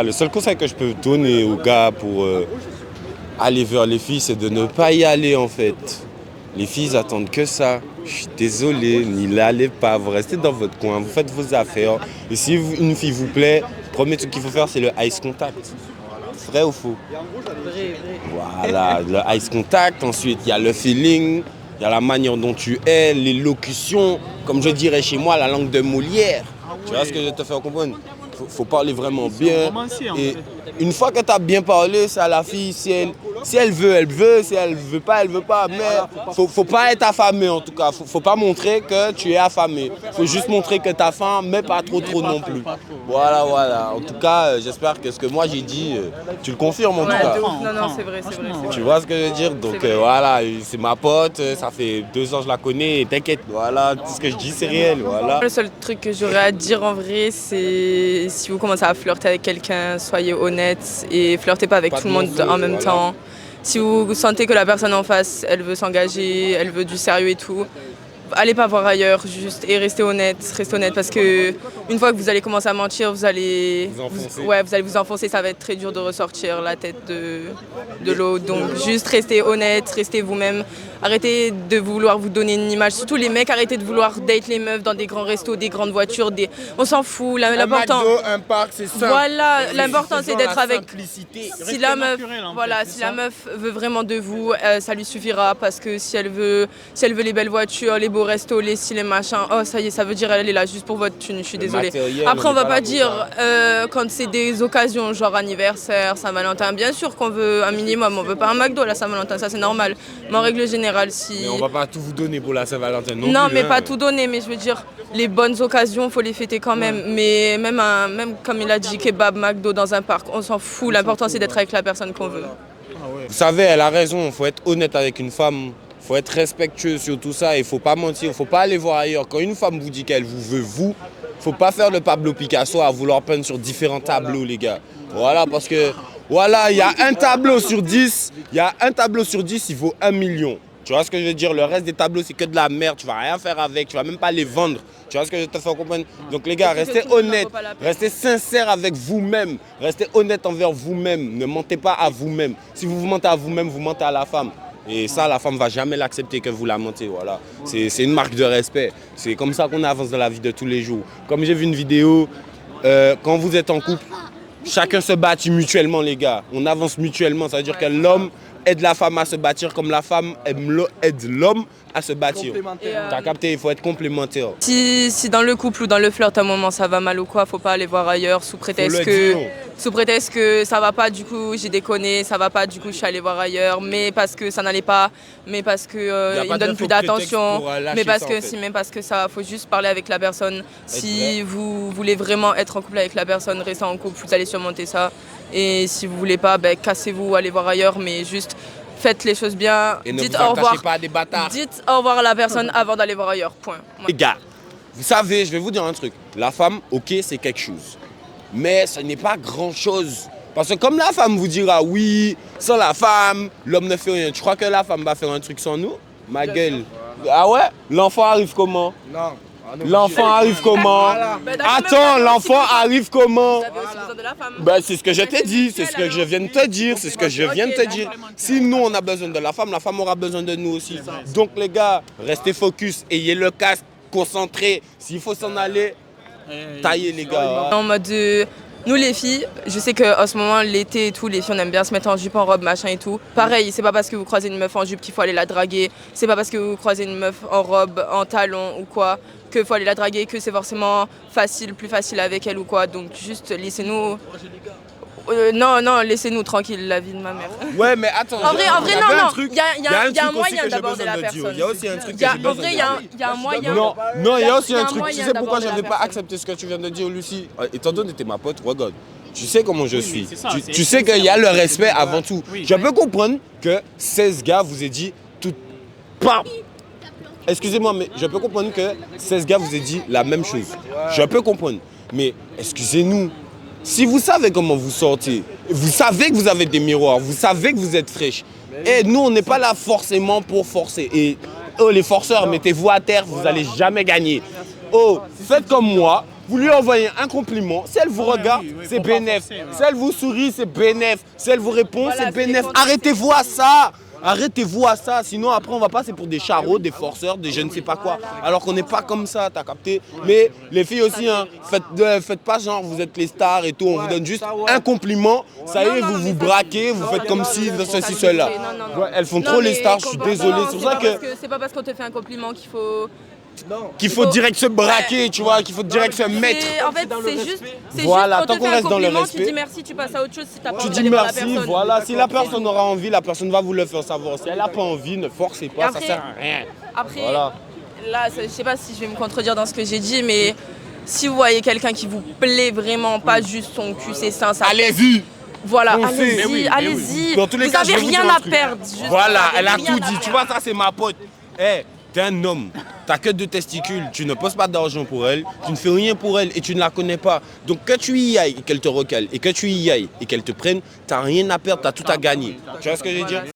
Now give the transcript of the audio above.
Le seul conseil que je peux donner aux gars pour aller vers les filles, c'est de ne pas y aller en fait. Les filles attendent que ça. Je suis désolé, n'y allez pas. Vous restez dans votre coin, vous faites vos affaires. Et si une fille vous plaît, le premier truc qu'il faut faire, c'est le ice contact. Vrai ou faux? Vrai. Voilà, le ice contact. Ensuite, il y a le feeling, il y a la manière dont tu es, l'élocution. Comme je dirais chez moi, la langue de Molière. Tu vois ce que je te fais comprendre? Faut parler vraiment bien. Et une fois que tu as bien parlé, c'est à la fille, si elle veut, elle veut, si elle veut pas, elle veut pas. Mais faut pas être affamé en tout cas. Faut pas montrer que tu es affamé. Faut juste montrer que tu as faim, mais pas trop non plus. Voilà. En tout cas, j'espère que ce que moi j'ai dit, tu le confirmes en tout cas. Non, c'est vrai. Tu vois ce que je veux dire? Donc voilà, c'est ma pote, ça fait 2 ans que je la connais, et t'inquiète, voilà, tout ce que je dis c'est réel, voilà. Le seul truc que j'aurais à dire en vrai, c'est si vous commencez à flirter avec quelqu'un, soyez honnête et flirtez pas avec tout le monde en même temps. Si vous sentez que la personne en face, elle veut s'engager, elle veut du sérieux et tout, allez pas voir ailleurs, juste et restez honnête parce que une fois que vous allez commencer à mentir, vous allez vous enfoncer, ça va être très dur de ressortir la tête de l'eau. Donc juste restez honnête, restez vous-même, arrêtez de vouloir vous donner une image. Surtout les mecs, arrêtez de vouloir date les meufs dans des grands restos, des grandes voitures, on s'en fout. L'important, un parc, c'est simple. voilà, l'important c'est d'être avec. Si la meuf, voilà, si la meuf veut vraiment de vous, ça lui suffira parce que si elle veut les belles voitures, les beaux restos, les styles, les machins, oh ça y est, ça veut dire elle est là juste pour votre thune, je suis désolée. Après on va pas dire quand c'est des occasions genre anniversaire, Saint-Valentin, bien sûr qu'on veut un minimum, on veut pas un McDo la Saint-Valentin, ça c'est normal. Mais en règle générale, si... Mais on va pas tout vous donner pour la Saint-Valentin non Non plus, mais hein. pas tout donner, mais je veux dire les bonnes occasions, faut les fêter quand même. Mais même comme il a dit, kebab, McDo dans un parc, on s'en fout, l'important c'est d'être avec la personne qu'on veut. Vous savez, elle a raison, il faut être honnête avec une femme. Faut être respectueux sur tout ça, il faut pas mentir, faut pas aller voir ailleurs. Quand une femme vous dit qu'elle vous veut, faut pas faire le Pablo Picasso à vouloir peindre sur différents tableaux, les gars. Voilà, parce que, voilà, il y a un tableau sur 10, il vaut 1 million. Tu vois ce que je veux dire? Le reste des tableaux, c'est que de la merde, tu vas rien faire avec, tu vas même pas les vendre. Tu vois ce que je te fais comprendre? Donc les gars, restez honnêtes, restez sincères avec vous-même, restez honnêtes envers vous-même, ne mentez pas à vous-même. Si vous mentez à vous-même, vous mentez à la femme. Et ça, la femme ne va jamais l'accepter que vous la mentez. Voilà. C'est une marque de respect. C'est comme ça qu'on avance dans la vie de tous les jours. Comme j'ai vu une vidéo, quand vous êtes en couple, chacun se bâtit mutuellement, les gars. On avance mutuellement. Ça veut dire que l'homme aide la femme à se bâtir comme la femme aide l'homme à se bâtir. T'as capté, il faut être complémentaire. Si dans le couple ou dans le flirt à un moment ça va mal ou quoi, faut pas aller voir ailleurs sous prétexte que ça va pas, du coup j'ai déconné, ça va pas, du coup je suis allée voir ailleurs, mais parce que ça n'allait pas, mais parce que il me donne plus d'attention, mais parce que ça faut juste parler avec la personne. Si vous voulez vraiment être en couple avec la personne, restez en couple, vous allez surmonter ça. Et si vous voulez pas, cassez-vous, allez voir ailleurs, mais juste faites les choses bien, et dites au revoir. Pas à des bâtards. Dites au revoir à la personne avant d'aller voir ailleurs, point. Les gars, vous savez, je vais vous dire un truc. La femme, ok, c'est quelque chose. Mais ce n'est pas grand-chose. Parce que comme la femme vous dira oui, sans la femme, l'homme ne fait rien. Tu crois que la femme va faire un truc sans nous? Ma gueule. Ah ouais? L'enfant arrive comment? Non. L'enfant arrive comment? Attends, l'enfant arrive comment? Vous avez aussi besoin de la femme. C'est ce que je t'ai dit, c'est ce que je viens de te dire, Si nous on a besoin de la femme aura besoin de nous aussi. Donc les gars, restez focus, ayez le casque, concentré. S'il faut s'en aller, taillez les gars. En mode nous les filles, je sais qu'en ce moment l'été et tout, les filles on aime bien se mettre en jupe, en robe, machin et tout. Pareil, c'est pas parce que vous croisez une meuf en jupe qu'il faut aller la draguer. C'est pas parce que vous croisez une meuf en robe, en talons ou quoi, qu'il faut aller la draguer, que c'est forcément plus facile avec elle ou quoi. Donc juste laissez-nous... non, laissez-nous tranquille la vie de ma mère. Ouais, mais attends. En vrai, non. Il y a un moyen d'aborder la personne. Il y a aussi un truc que j'ai besoin de dire. Il y a un moyen. Non, il y a aussi un truc. Tu sais pourquoi je n'avais pas accepté ce que tu viens de dire, Lucie? Étant donné que tu es ma pote, regarde. Tu sais comment je suis. Tu sais qu'il y a le respect avant tout. Je peux comprendre que 16 gars vous aient dit tout... Excusez-moi, mais je peux comprendre que 16 gars vous aient dit la même chose. Je peux comprendre. Mais excusez-nous. Si vous savez comment vous sortez, vous savez que vous avez des miroirs, vous savez que vous êtes fraîche. Et nous, on n'est pas là forcément pour forcer. Et les forceurs, mettez-vous à terre, vous n'allez jamais gagner. Faites comme moi, vous lui envoyez un compliment. Si elle vous regarde, c'est bénéf. Si elle vous sourit, c'est bénéf. Si elle vous répond, Voilà, c'est bénéf. c'est les Arrêtez-vous à ça. Arrêtez-vous à ça, sinon après on va passer pour des charros, des forceurs, des je ne sais pas quoi. Alors qu'on n'est pas comme ça, t'as capté. Mais les filles aussi, hein, faites pas genre vous êtes les stars et tout, on vous donne juste un compliment, ça y est, vous vous braquez, vous faites comme si ceci, cela. Ouais, elles font trop les stars, je suis désolé. C'est pour ça que c'est pas parce qu'on te fait un compliment qu'il faut direct se braquer, tu vois, qu'il faut direct se mettre. En fait, c'est juste Voilà, quand tant on te qu'on fait un reste dans le compliment, respect. tu dis merci, tu passes à autre chose si t'as pas Tu envie dis d'aller voir la merci, personne. voilà. Si la personne aura envie, la personne va vous le faire savoir. Si elle n'a pas envie, ne forcez pas, Après- ça sert à rien. Après, Voilà. là, je sais pas si je vais me contredire dans ce que j'ai dit, mais si vous voyez quelqu'un qui vous plaît vraiment, pas juste son cul, ses seins, ça. Allez-y. Voilà, Foncez. Mais allez-y, oui, allez-y. Dans tous les Vous cas, je avez vais vous rien dire un à truc. perdre. juste, Voilà, vous elle a avez rien tout à dit. Tu perdre. vois, ça, c'est ma pote. Eh, t'es un homme. T'as que 2 testicules. Tu ne poses pas d'argent pour elle. Tu ne fais rien pour elle et tu ne la connais pas. Donc, que tu y ailles et qu'elle te recale et que tu y ailles et qu'elle te prenne, t'as rien à perdre, t'as tout à gagner. Tu vois ce que je veux dire?